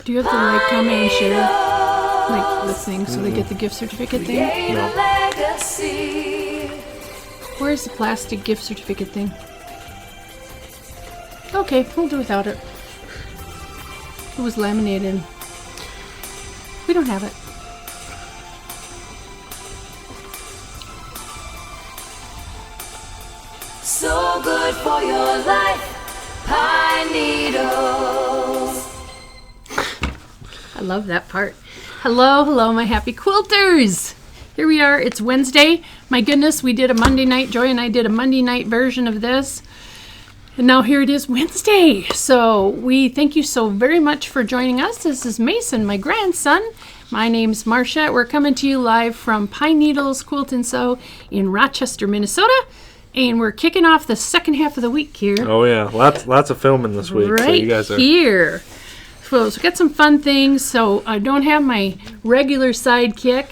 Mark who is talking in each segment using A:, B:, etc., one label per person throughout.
A: Do you have to like, comment, and share like the thing so they get the gift certificate thing?
B: No.
A: Where's the plastic gift certificate thing? Okay, we'll do without it. It was laminated. We don't have it.
B: So good for your life, pine needles.
A: I love that part. Hello, my happy quilters. Here we are. It's Wednesday. My goodness, we did a Monday night. Joy and I did a Monday night version of this. And now here it is Wednesday. So we thank you so very much for joining us. This is Mason, my grandson. My name's Marcia. We're coming to you live from Pine Needles Quilt and Sew in Rochester, Minnesota. And we're kicking off the second half of the week here.
C: Oh yeah, lots of filming this week.
A: Right,
C: so you guys are
A: here. So we got some fun things. So I don't have my regular sidekick.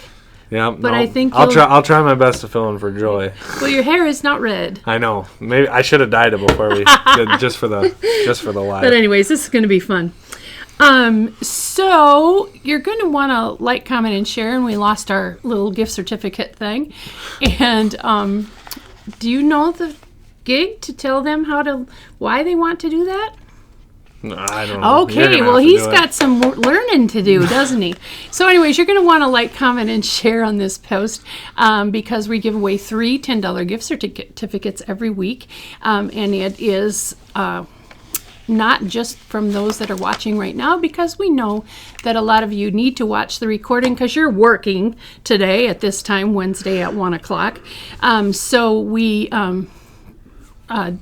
C: Yeah,
A: but I think
C: I'll try my best to fill in for Joy.
A: Well, your hair is not red.
C: I know. Maybe I should have dyed it before we did just for the live.
A: But anyways, this is going to be fun. So you're going to want to like, comment, and share. And we lost our little gift certificate thing. And do you know the gig to tell them why they want to do that?
C: No, I don't know.
A: Okay, well, he's got some learning to do, doesn't he? So anyways, you're going to want to like, comment, and share on this post because we give away 3 $10 gift certificates every week. And it is not just from those that are watching right now, because we know that a lot of you need to watch the recording because you're working today at this time, Wednesday at 1 o'clock. So we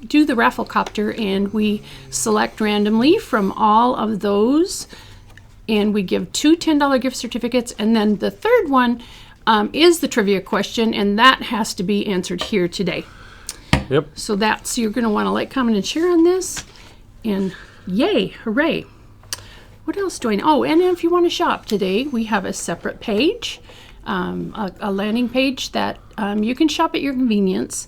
A: do the raffle copter, and we select randomly from all of those, and we give 2 $10 gift certificates, and then the third one is the trivia question, and that has to be answered here today.
C: Yep.
A: So you're going to want to like, comment, and share on this, and yay, hooray. What else do I know? Oh, and if you want to shop today, we have a separate page, a landing page that you can shop at your convenience.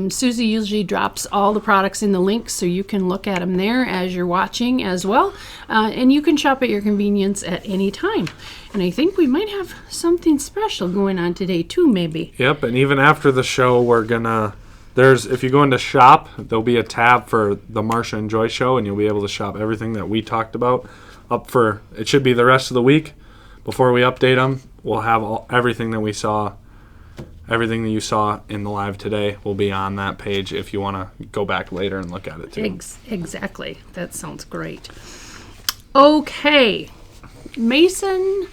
A: Susie usually drops all the products in the links so you can look at them there as you're watching as well. And you can shop at your convenience at any time. And I think we might have something special going on today too, maybe.
C: Yep, and even after the show, if you go into shop, there'll be a tab for the Marcia and Joy show, and you'll be able to shop everything that we talked about it should be the rest of the week. Before we update them, we'll have everything that you saw in the live today will be on that page if you want to go back later and look at it too.
A: Exactly. That sounds great. Okay. Mason's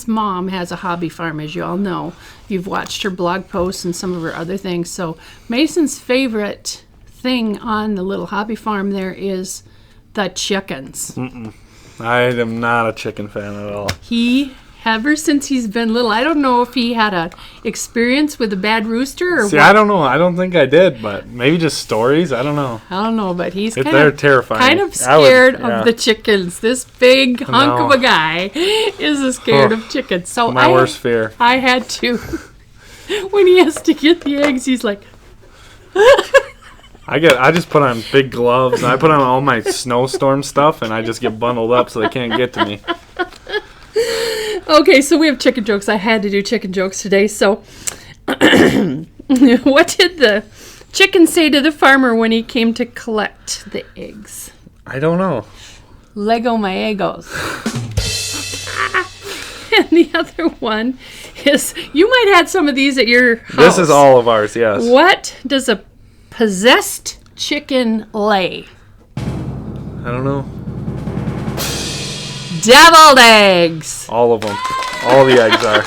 A: mom has a hobby farm, as you all know. You've watched her blog posts and some of her other things. So Mason's favorite thing on the little hobby farm there is the chickens.
C: I am not a chicken fan at all.
A: Ever since he's been little, I don't know if he had a experience with a bad rooster or
C: See,
A: what.
C: I don't know. I don't think I did, but maybe just stories. I don't know.
A: But he's
C: they're terrifying.
A: kind of scared of the chickens. This big hunk of a guy is scared of chickens. So
C: my worst fear.
A: I had to, when he has to get the eggs, he's like...
C: I just put on big gloves. I put on all my snowstorm stuff, and I just get bundled up so they can't get to me.
A: Okay, so we have chicken jokes. I had to do chicken jokes today. So what did the chicken say to the farmer when he came to collect the eggs?
C: I don't know.
A: Lego my egos. And the other one is, you might have had some of these at your house.
C: This is all of ours, yes.
A: What does a possessed chicken lay?
C: I don't know.
A: Deviled eggs.
C: All of them. All the eggs are.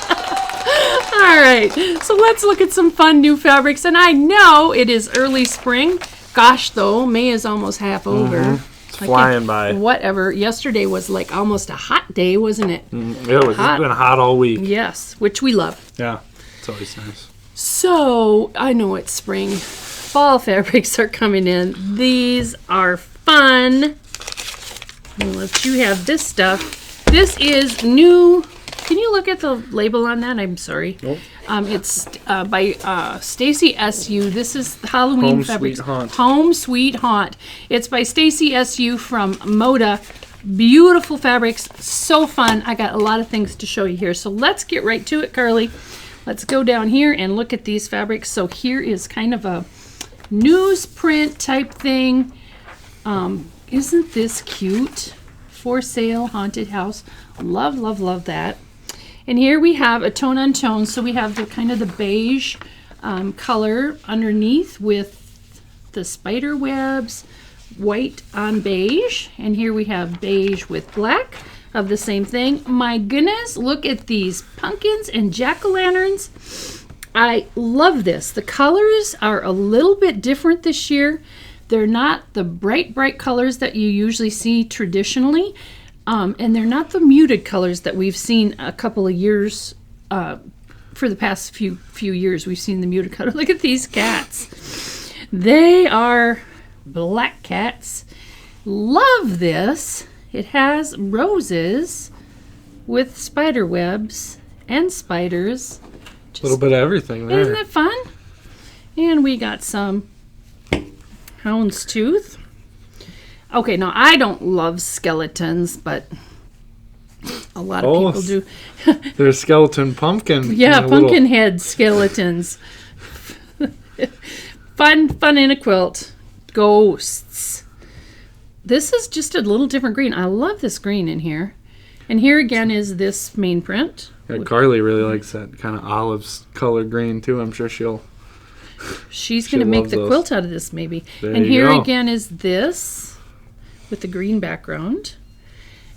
A: All right. So let's look at some fun new fabrics. And I know it is early spring. Gosh, though, May is almost half over.
C: Mm-hmm. It's flying by.
A: Whatever. Yesterday was like almost a hot day, wasn't it?
C: It was. It's been hot all week.
A: Yes, which we love.
C: Yeah. It's always nice.
A: So, I know it's spring. Fall fabrics are coming in. These are fun. I'll let you have this stuff. This is new. Can you look at the label on that? I'm sorry.
C: Nope.
A: It's by Stacy SU. This is Halloween
C: Home
A: fabrics.
C: Sweet Haunt.
A: Home Sweet Haunt. It's by Stacy SU from Moda Beautiful fabrics, so fun. I got a lot of things to show you here. So let's get right to it, Carly. Let's go down here and look at these fabrics. So here is kind of a newsprint type thing. Isn't this cute? For sale, haunted house. Love, love, love that. And here we have a tone on tone. So we have the kind of the beige color underneath with the spider webs, white on beige, and here we have beige with black of the same thing. My goodness, look at these pumpkins and jack-o'-lanterns. I love this. The colors are a little bit different this year. They're not the bright colors that you usually see traditionally, and they're not the muted colors that we've seen a couple of years. For the past few years, we've seen the muted color. Look at these cats. They are black cats. Love this. It has roses with spider webs and spiders.
C: A little bit of everything there.
A: Isn't that fun? And we got some houndstooth. Okay, now I don't love skeletons, but a lot of people do.
C: There's skeleton pumpkin.
A: Yeah, pumpkin head skeletons. Fun in a quilt. Ghosts. This is just a little different green. I love this green in here. And here again is this main print.
C: Yeah, Carly really likes that kind of olive colored green too. I'm sure
A: she's going to make the quilt out of this maybe.
C: There
A: and
C: you
A: here
C: go.
A: again is this with the green background.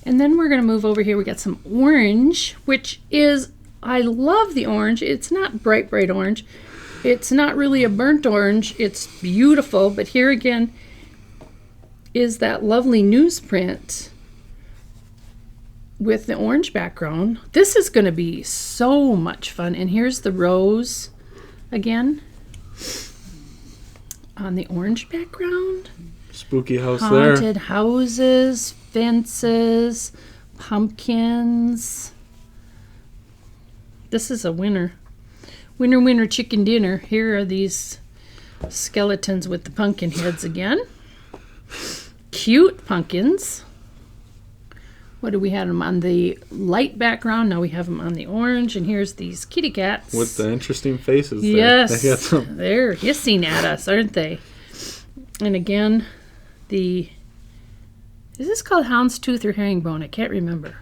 A: And then we're going to move over here. We got some orange, which is, I love the orange. It's not bright orange. It's not really a burnt orange. It's beautiful. But here again is that lovely newsprint with the orange background. This is going to be so much fun. And here's the rose again on the orange background.
C: Spooky house
A: Haunted houses, fences, pumpkins. This is a winner chicken dinner. Here are these skeletons with the pumpkin heads again. Cute pumpkins. What do we have them on the light background? Now we have them on the orange. And here's these kitty cats.
C: with the interesting faces there.
A: Yes,
C: They got some.
A: they're hissing at us, aren't they? And again, is this called houndstooth or herringbone? I can't remember.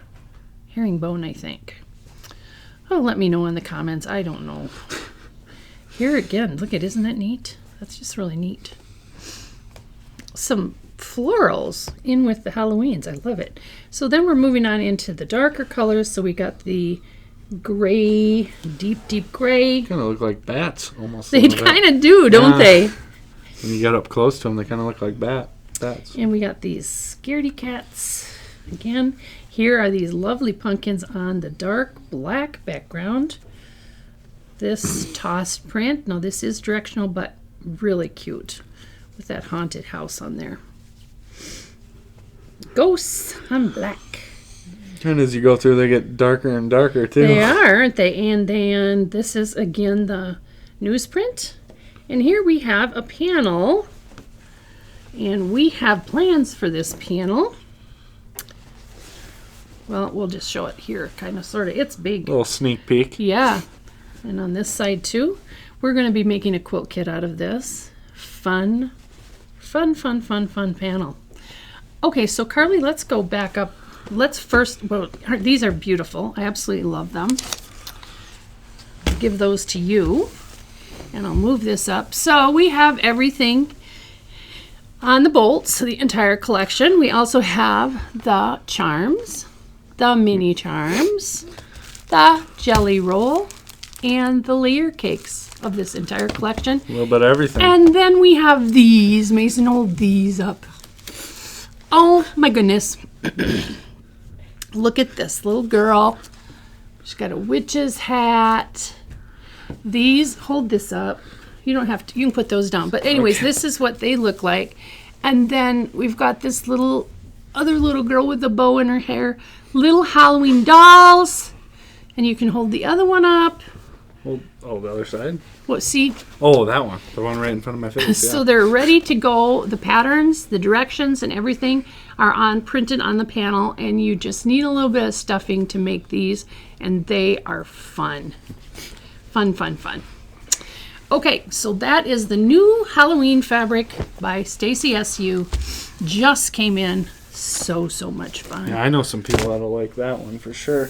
A: Herringbone, I think. Oh, let me know in the comments. I don't know. Here again, look at, isn't that neat? That's just really neat. Some florals in with the Halloweens. I love it. So then we're moving on into the darker colors. So we got the gray, deep gray.
C: Kind of look like bats almost.
A: They kind of do, don't they?
C: When you get up close to them, they kind of look like bats.
A: And we got these scaredy cats. Again, here are these lovely pumpkins on the dark black background. This tossed print. Now this is directional, but really cute with that haunted house on there. Ghosts on black.
C: And as you go through, they get darker and darker too.
A: They are, aren't they? And then this is again the newsprint. And here we have a panel. And we have plans for this panel. Well, we'll just show it here, kind of, sort of. It's big.
C: A little sneak peek.
A: Yeah. And on this side, too, we're going to be making a quilt kit out of this. Fun panel. Okay, so Carly, let's go back up. Let's first, well, these are beautiful. I absolutely love them. Give those to you. And I'll move this up. So we have everything on the bolts, the entire collection. We also have the charms, the mini charms, the jelly roll, and the layer cakes of this entire collection.
C: A little bit of everything.
A: And then we have these. Mason, hold these up. Oh my goodness. Look at this little girl. She's got a witch's hat. These, hold this up. You don't have to, you can put those down. But anyways, This is what they look like. And then we've got this other little girl with a bow in her hair. Little Halloween dolls. And you can hold the other one up.
C: Oh, the other side?
A: Well, see,
C: Oh, that one. The one right in front of my face.
A: so
C: Yeah.
A: they're ready to go. The patterns, the directions, and everything are printed on the panel, and you just need a little bit of stuffing to make these, and they are fun. Fun, fun, fun. Okay, so that is the new Halloween fabric by Stacy SU. Just came in. So much fun.
C: Yeah, I know some people that'll like that one for sure.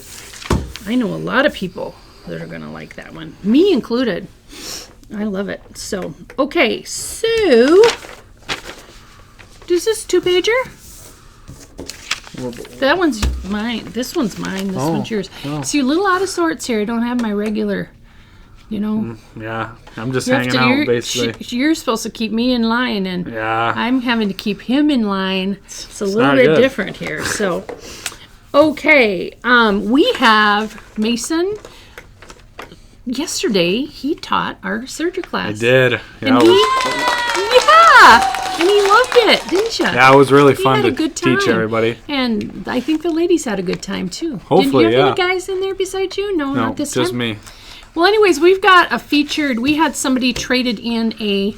A: I know a lot of people that are going to like that one. Me included. I love it. So, okay, so is this 2-pager? That one's mine. This one's mine. This one's yours.
C: Oh.
A: See, a little out of sorts here. I don't have my regular,
C: Yeah, I'm just
A: You have
C: hanging
A: to-
C: out
A: you're-
C: basically.
A: You're supposed to keep me in line, and
C: Yeah.
A: I'm having to keep him in line. It's a little
C: not
A: bit
C: good.
A: different here. So, okay, we have Mason. Yesterday, he taught our serger class.
C: I did.
A: And and he loved it, didn't you?
C: Yeah, it was really
A: He
C: fun
A: had
C: to
A: a good
C: teach
A: time.
C: everybody.
A: And I think the ladies had a good time too.
C: Hopefully,
A: Did you have
C: yeah.
A: any guys in there besides you? No,
C: No,
A: not this
C: just
A: time.
C: me.
A: Well, anyways, we've got a featured. We had somebody traded in a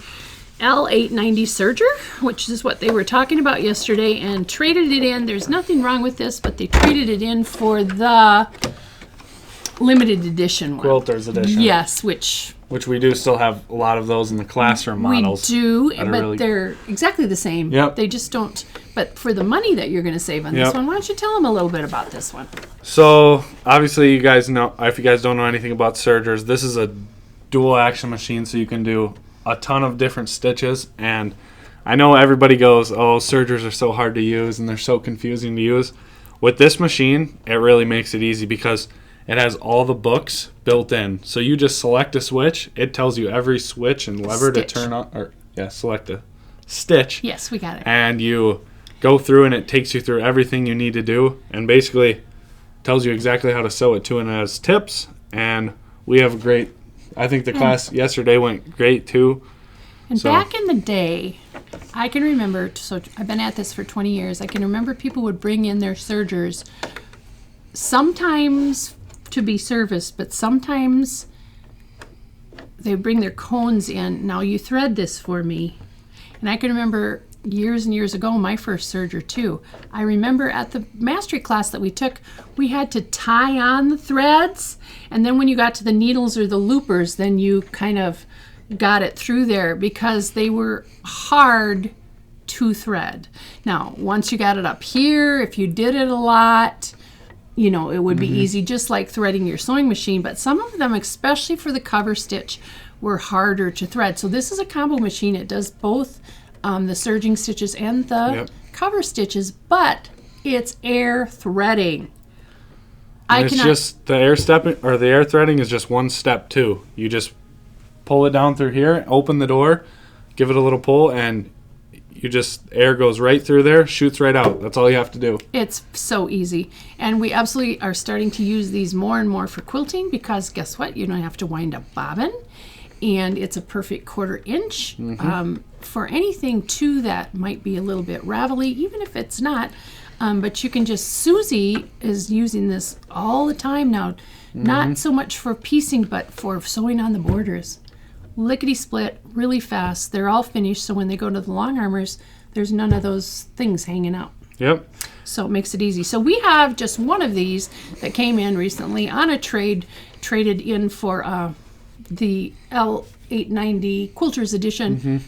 A: L890 serger, which is what they were talking about yesterday, and traded it in. There's nothing wrong with this, but they traded it in for the limited edition one.
C: Quilters edition.
A: Yes, which
C: Which we do still have a lot of those in the classroom models.
A: we do,
C: that are
A: but
C: really-
A: they're exactly the same.
C: Yep.
A: They just don't. But for the money that you're going to save on this
C: Yep.
A: one, why don't you tell them a little bit about this one?
C: So obviously, you guys know, if you guys don't know anything about sergers, this is a dual action machine, so you can do a ton of different stitches. And I know everybody goes, "Oh, sergers are so hard to use and they're so confusing to use." With this machine, it really makes it easy because it has all the books built in. So you just select a switch. It tells you every switch and lever
A: Stitch.
C: to turn on, or select a stitch.
A: Yes, we got it.
C: And you go through and it takes you through everything you need to do and basically tells you exactly how to sew it too, and it has tips. And we have a great, I think the class yesterday went great too.
A: And
C: So-
A: back in the day, I can remember, so I've been at this for 20 years, I can remember people would bring in their sergers sometimes to be serviced, but sometimes they bring their cones in. Now you thread this for me. And I can remember years and years ago, my first serger too. I remember at the mastery class that we took, we had to tie on the threads. And then when you got to the needles or the loopers, then you kind of got it through there because they were hard to thread. Now, once you got it up here, if you did it a lot, you know, it would be easy, just like threading your sewing machine. But some of them, especially for the cover stitch, were harder to thread. So this is a combo machine. It does both the serging stitches and the
C: Yep.
A: cover stitches, but it's air threading.
C: And it's just the air stepping, or the air threading is just one step too. You just pull it down through here, open the door, give it a little pull, and you just, air goes right through there, shoots right out. That's all you have to do.
A: It's so easy. And we absolutely are starting to use these more and more for quilting because guess what? You don't have to wind up bobbin. And it's a perfect 1/4 inch for anything too that might be a little bit ravelly, even if it's not. But you can just, Susie is using this all the time now. Not so much for piecing, but for sewing on the borders. Lickety split, really fast. They're all finished, so when they go to the long armors, there's none of those things hanging out.
C: Yep.
A: So it makes it easy. So we have just one of these that came in recently on a traded in for the L890 Quilters Edition.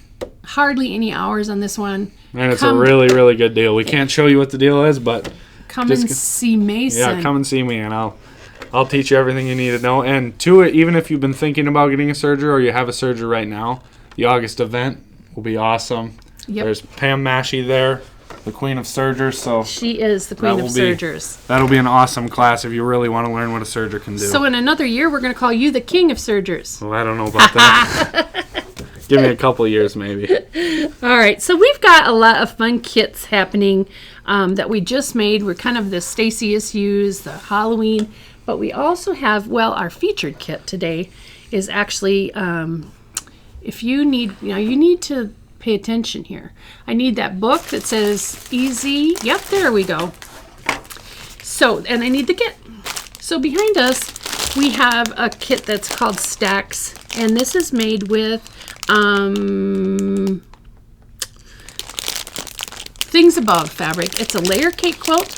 A: Hardly any hours on this one.
C: And it's a really, really good deal. We can't show you what the deal is, but
A: Come
C: just
A: and
C: g-
A: see Mason.
C: yeah, come and see me, and I'll teach you everything you need to know. And to it, even if you've been thinking about getting a serger or you have a serger right now, the August event will be awesome.
A: Yep.
C: There's Pam Massey there, the queen of sergers, so
A: She is the queen
C: That
A: of
C: will be-
A: sergers.
C: that'll be an awesome class if you really want to learn what a serger can do.
A: So in another year, we're going to call you the king of sergers.
C: Well, I don't know about that. Give me a couple years, maybe.
A: All right, so we've got a lot of fun kits happening that we just made. We're kind of the Stacy SUs, the Halloween, but we also have, well, our featured kit today is actually, if you need, you need to pay attention here. I need that book that says easy. Yep, there we go. So, and I need the kit. So behind us, we have a kit that's called Stacks, and this is made with Things Above fabric. It's a layer cake quilt,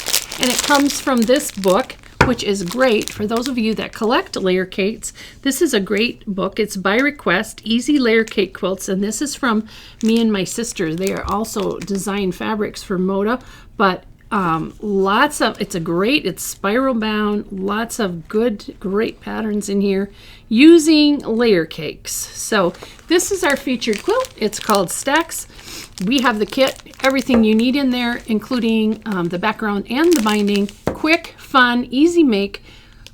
A: and it comes from this book, which is great for those of you that collect layer cakes. This is a great book. It's by request, Easy Layer Cake Quilts, and this is from me and my sister. They are also design fabrics for Moda, but it's spiral bound, lots of great patterns in here using layer cakes. So this is our featured quilt. It's called Stacks. We have the kit, everything you need in there, including the background and the binding. Quick, fun, easy make.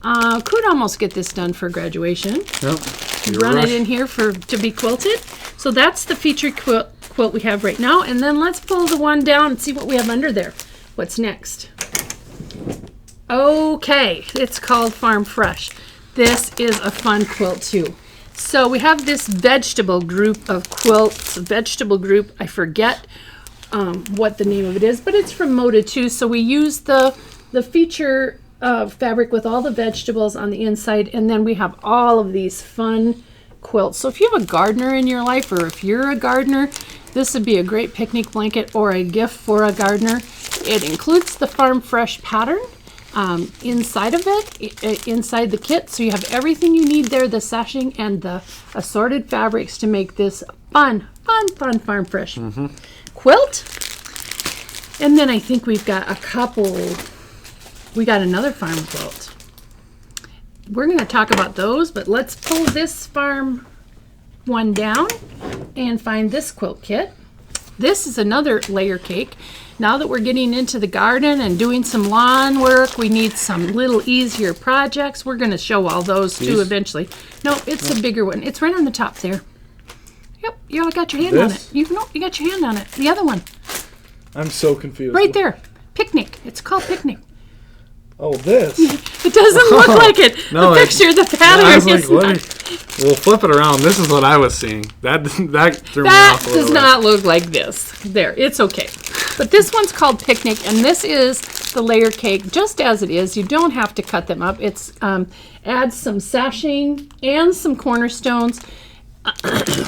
A: Could almost get this done for graduation.
C: Yep.
A: Run it in here to be quilted. So that's the featured quilt we have right now. And then let's pull the one down and see what we have under there. What's next? Okay, it's called Farm Fresh. This is a fun quilt too. So we have this vegetable group of quilts. Vegetable group, I forget what the name of it is, but it's from Moda too. So we use the feature fabric with all the vegetables on the inside, and then we have all of these fun quilts. So if you have a gardener in your life, or if you're a gardener, this would be a great picnic blanket or a gift for a gardener. It includes the Farm Fresh pattern inside of it, inside the kit. So you have everything you need there, the sashing and the assorted fabrics to make this fun Farm Fresh quilt. And then I think we've got we got another farm quilt. We're going to talk about those, but let's pull this farm one down and find this quilt kit. This is another layer cake. Now that we're getting into the garden and doing some lawn work, we need some little easier projects. We're going to show all those too eventually. No, it's a bigger one. It's right on the top there. Yep, you got your hand on it. You got your hand on it. The other one.
D: I'm so confused.
A: Right there. Picnic. It's called Picnic.
D: Oh, this.
A: It doesn't look like it.
C: No,
A: the picture, the pattern
C: I was like,
A: is
C: what?
A: not.
C: We'll flip it around. This is what I was seeing. That threw me off a little
A: Does
C: bit.
A: not look like this. There, it's okay. But this one's called Picnic, and this is the layer cake just as it is. You don't have to cut them up. It's adds some sashing and some cornerstones.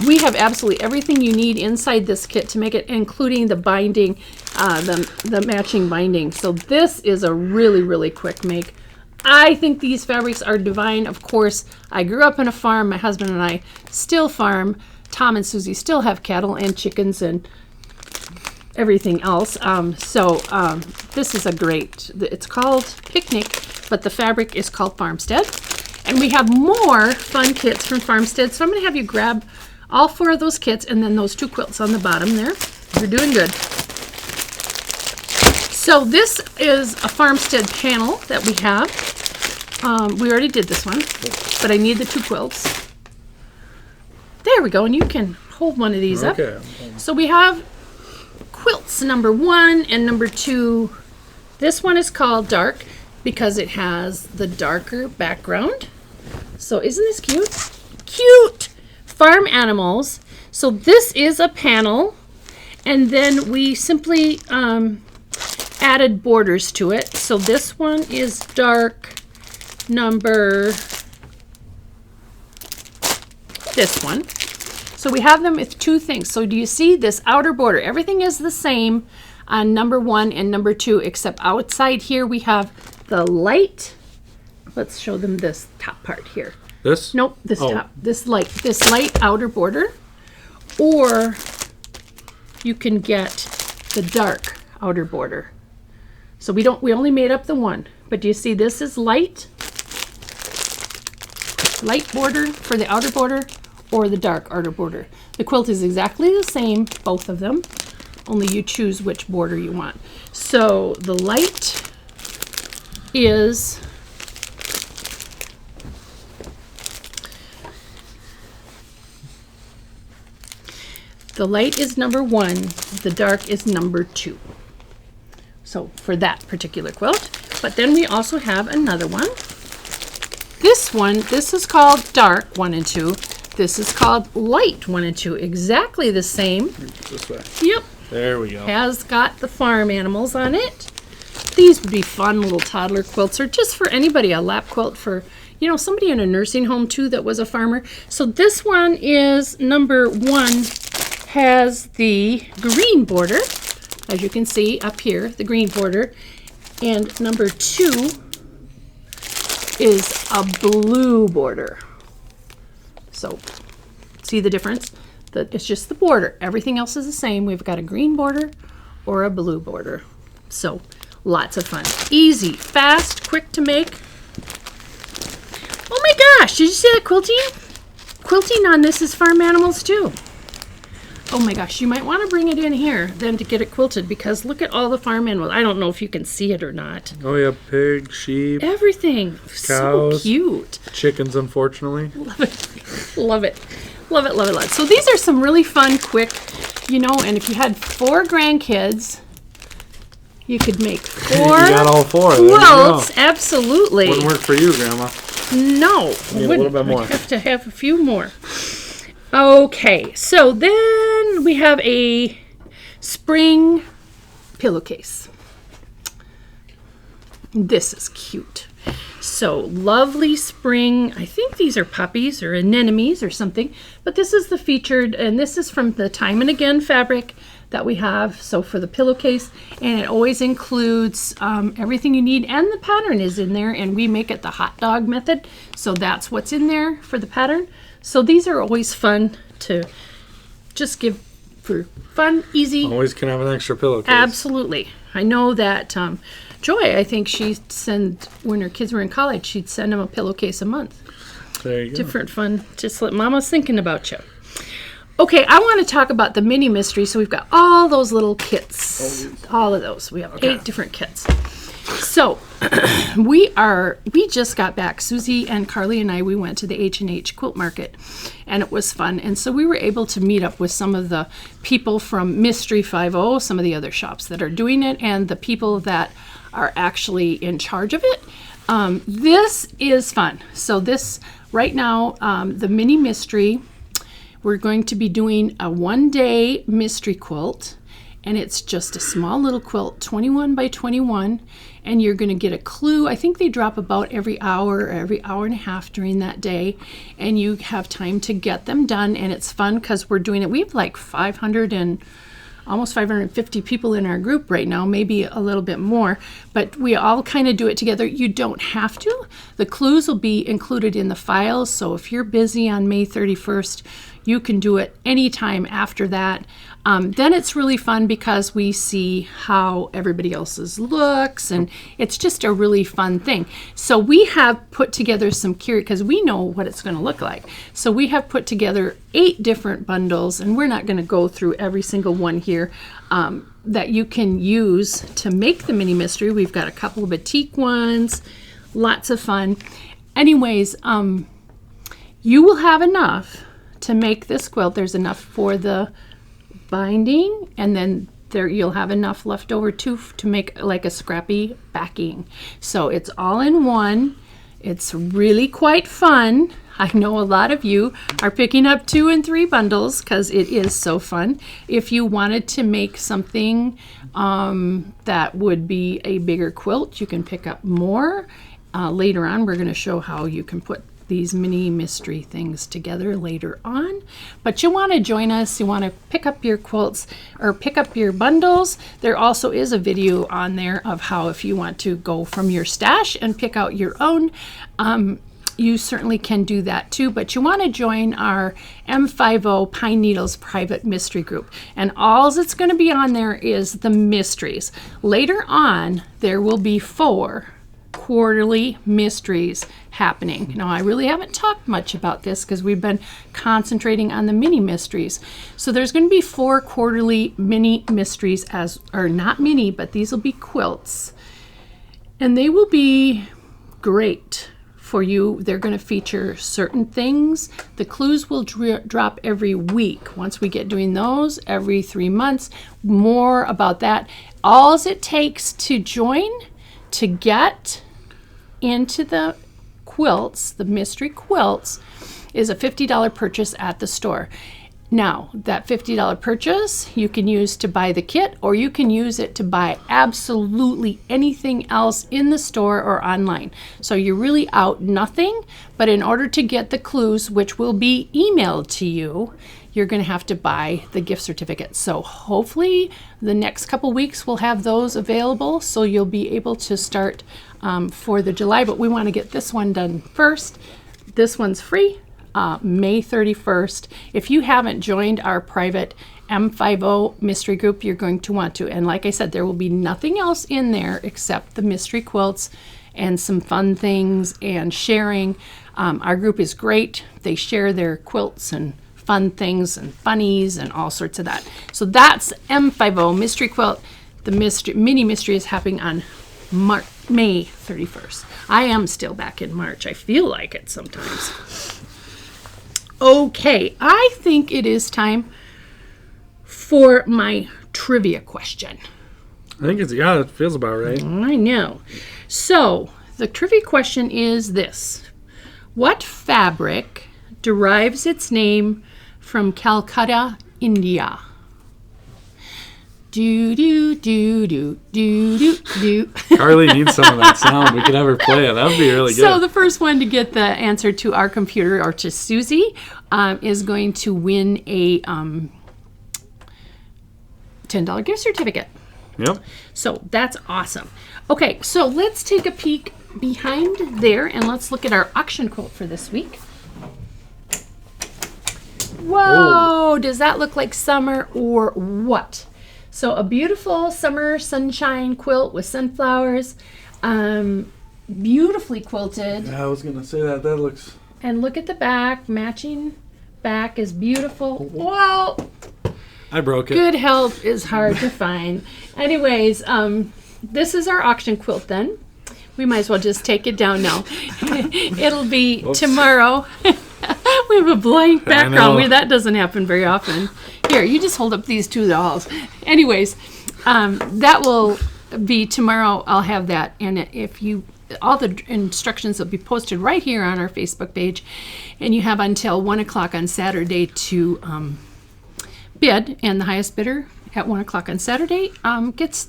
A: We have absolutely everything you need inside this kit to make it, including the binding, the matching binding. So this is a really, really quick make. I think these fabrics are divine. Of course, I grew up on a farm. My husband and I still farm. Tom and Susie still have cattle and chickens and everything else. This is a great, it's called Picnic, but the fabric is called Farmstead. And we have more fun kits from Farmstead. So I'm going to have you grab all 4 of those kits and then those 2 quilts on the bottom there. You're doing good. So this is a Farmstead panel that we have. We already did this one, but I need the 2 quilts. There we go, and you can hold one of these up. So we have quilts number 1 and number 2. This one is called Dark because it has the darker background. So isn't this cute? Cute! Farm animals. So this is a panel, and then we simply added borders to it. So this one is dark number, this one. So we have them with 2 things. So do you see this outer border? Everything is the same on number 1 and number 2, except outside here we have the light. Let's show them this top part here.
C: This?
A: Nope, this top, this light outer border, or you can get the dark outer border. So we only made up the one, but do you see this is light border for the outer border, or the dark outer border. The quilt is exactly the same, both of them, only you choose which border you want. So the light is number 1, the dark is number 2. So for that particular quilt. But then we also have another one. This is called Dark 1 and 2. This is called Light 1 and 2. Exactly the same.
D: This way.
A: Yep.
C: There we go.
A: Has got the farm animals on it. These would be fun little toddler quilts, or just for anybody, a lap quilt for somebody in a nursing home too that was a farmer. So this one is number 1, has the green border, as you can see up here, the green border, and number 2 is a blue border. So see the difference? It's just the border. Everything else is the same. We've got a green border or a blue border. So lots of fun. Easy, fast, quick to make. Oh my gosh, did you see that quilting? Quilting on this is farm animals too. Oh my gosh, you might want to bring it in here then to get it quilted, because look at all the farm animals. I don't know if you can see it or not.
C: Oh yeah, pig, sheep,
A: Everything. So
C: cows,
A: cute.
C: chickens, unfortunately.
A: Love it. Love it. Love it, love it, love it. So these are some really fun, quick, and if you had 4 grandkids, you could make 4
C: You got all 4. There you
A: quilts.
C: go.
A: Absolutely.
C: Wouldn't work for you, Grandma.
A: No.
C: Need a little bit more.
A: I'd have to have a few more. Okay, so then we have a spring pillowcase. This is cute. So lovely spring. I think these are puppies or anemones or something, but this is the featured, and this is from the Time and Again fabric that we have. So for the pillowcase, and it always includes everything you need, and the pattern is in there, and we make it the hot dog method. So that's what's in there for the pattern. So these are always fun to just give for fun, easy.
C: Always can have an extra pillowcase.
A: Absolutely. I know that Joy, I think she'd send, when her kids were in college, she'd send them a pillowcase a month.
C: There you go.
A: Different fun. Just let Mama's thinking about you. Okay, I want to talk about the mini mystery. So we've got all those little kits. All of those. We have 8 different kits. So we just got back. Susie and Carly and I, we went to the H&H quilt market, and it was fun. And so we were able to meet up with some of the people from Mystery 50, some of the other shops that are doing it, and the people that are actually in charge of it. This is fun. So this right now, the mini mystery, we're going to be doing a 1-day mystery quilt, and it's just a small little quilt, 21 by 21, and you're going to get a clue. I think they drop about every hour or every hour and a half during that day, and you have time to get them done, and it's fun because we're doing it. We have like 500 and almost 550 people in our group right now, maybe a little bit more, but we all kind of do it together. You don't have to. The clues will be included in the files, so if you're busy on May 31st, you can do it anytime after that. Then it's really fun because we see how everybody else's looks, and it's just a really fun thing. So we have put together some because we know what it's going to look like. So we have put together 8 different bundles, and we're not going to go through every single one here, that you can use to make the mini mystery. We've got a couple of batik ones, lots of fun. Anyways, you will have enough to make this quilt. There's enough for the binding, and then you'll have enough left over too to make like a scrappy backing. So it's all in one. It's really quite fun. I know a lot of you are picking up 2 and 3 bundles because it is so fun. If you wanted to make something that would be a bigger quilt, you can pick up more. Later on, we're going to show how you can put these mini mystery things together later on. But you want to join us, you want to pick up your quilts or pick up your bundles. There also is a video on there of how, if you want to go from your stash and pick out your own, you certainly can do that too. But you want to join our M50 Pine Needles private mystery group, and all that's going to be on there is the mysteries. Later on, there will be 4 quarterly mysteries happening. Now, I really haven't talked much about this because we've been concentrating on the mini mysteries. So there's going to be 4 quarterly mini mysteries, or not mini, but these will be quilts, and they will be great for you. They're going to feature certain things. The clues will drop every week. Once we get doing those, every 3 months. More about that. All it takes to join, to get into the quilts, the mystery quilts, is a $50 purchase at the store. Now, that $50 purchase you can use to buy the kit, or you can use it to buy absolutely anything else in the store or online. So you're really out nothing, but in order to get the clues, which will be emailed to you, you're going to have to buy the gift certificate. So hopefully the next couple weeks we'll have those available, so you'll be able to start for the July, but we want to get this one done first. This one's free. May 31st. If you haven't joined our private M50 mystery group, you're going to want to. And like I said, there will be nothing else in there except the mystery quilts and some fun things and sharing. Our group is great. They share their quilts and fun things and funnies and all sorts of that. So that's M50 mystery quilt. The mini mystery is happening on May 31st. I am still back in March. I feel like it sometimes. Okay, I think it is time for my trivia question.
C: I think it feels about right.
A: I know. So, the trivia question is this. What fabric derives its name from Calcutta, India? Do do do do do do do.
C: Carly needs some of that sound. We could have her play it. That would be really good.
A: So the first one to get the answer to our computer, or to Susie, is going to win a $10 gift certificate.
C: Yep.
A: So that's awesome. Okay, so let's take a peek behind there and let's look at our auction quote for this week. Whoa, does that look like summer or what? So a beautiful summer sunshine quilt with sunflowers, beautifully quilted.
D: Yeah, I was gonna say that. That looks.
A: And look at the back, matching back is beautiful. Wow,
C: I broke it.
A: good help is hard to find. Anyways, this is our auction quilt then. We might as well just take it down now. It'll be tomorrow. We have a blank background. That doesn't happen very often. Here, you just hold up these two dolls. Anyways, that will be tomorrow. I'll have that. And if you, all the instructions will be posted right here on our Facebook page. And you have until 1 o'clock on Saturday to bid. And the highest bidder at 1 o'clock on Saturday wins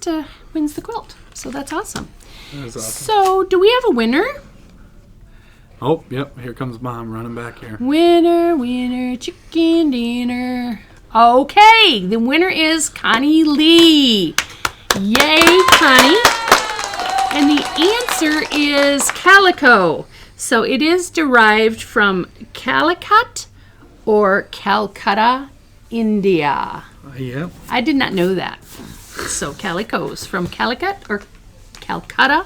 A: the quilt. So that's awesome.
C: That is awesome.
A: So do we have a winner?
C: Oh, yep. Here comes Mom running back here.
A: Winner, winner, chicken dinner. Okay, the winner is Connie Lee. Yay, Connie. And the answer is calico. So it is derived from Calicut or Calcutta, India.
C: Yep.
A: I did not know that. So calicos from Calicut or Calcutta,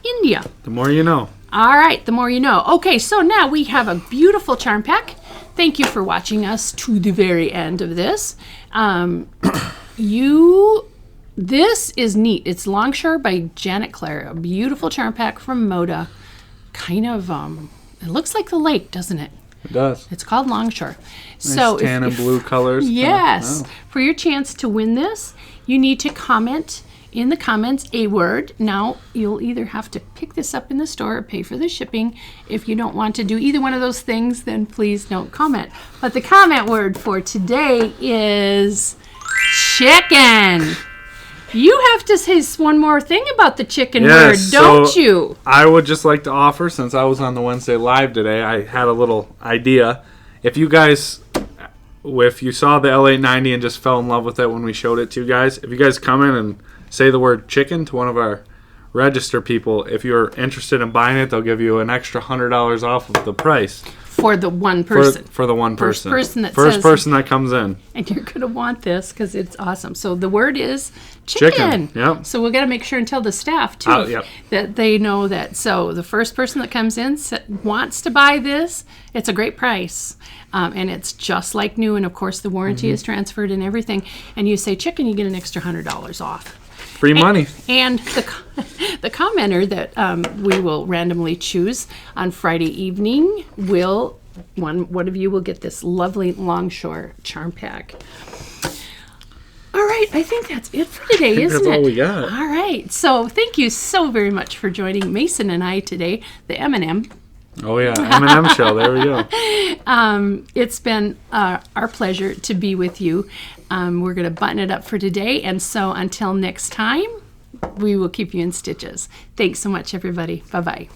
A: India.
C: The more you know.
A: All right, the more you know. Okay, so now we have a beautiful charm pack. Thank you for watching us to the very end of this. This is neat. It's Longshore by Janet Clare, a beautiful charm pack from Moda. Kind of, it looks like the lake, doesn't it?
C: It does.
A: It's called Longshore.
C: Nice
A: So
C: tan and blue colors.
A: Yes.
C: Oh.
A: For your chance to win this, you need to comment in the comments a word. Now, you'll either have to pick this up in the store or pay for the shipping. If you don't want to do either one of those things, then please don't comment. But the comment word for today is chicken. You have to say one more thing about the chicken word, don't you?
C: I would just like to offer, since I was on the Wednesday Live today, I had a little idea. If you guys, if you saw the L890 and just fell in love with it when we showed it to you guys, if you guys come in and say the word chicken to one of our register people, if you're interested in buying it, they'll give you an extra $100 off of the price.
A: For the one person.
C: For the one person.
A: First
C: person that comes in.
A: And you're going to want this because it's awesome. So the word is chicken.
C: Yep.
A: So we've got to make sure and tell the staff, too,
C: Yep.
A: that they know that. So the first person that comes in wants to buy this. It's a great price. And it's just like new. And, of course, the warranty is transferred and everything. And you say chicken, you get an extra $100 off.
C: Free money.
A: And the commenter that we will randomly choose on Friday evening one of you will get this lovely Longshore charm pack. All right, I think that's it for today, isn't it?
C: That's all we got.
A: All right, so thank you so very much for joining Mason and I today, the M&M.
C: Oh yeah, M&M show. There we go.
A: It's been our pleasure to be with you. We're going to button it up for today. And so until next time, we will keep you in stitches. Thanks so much, everybody. Bye-bye.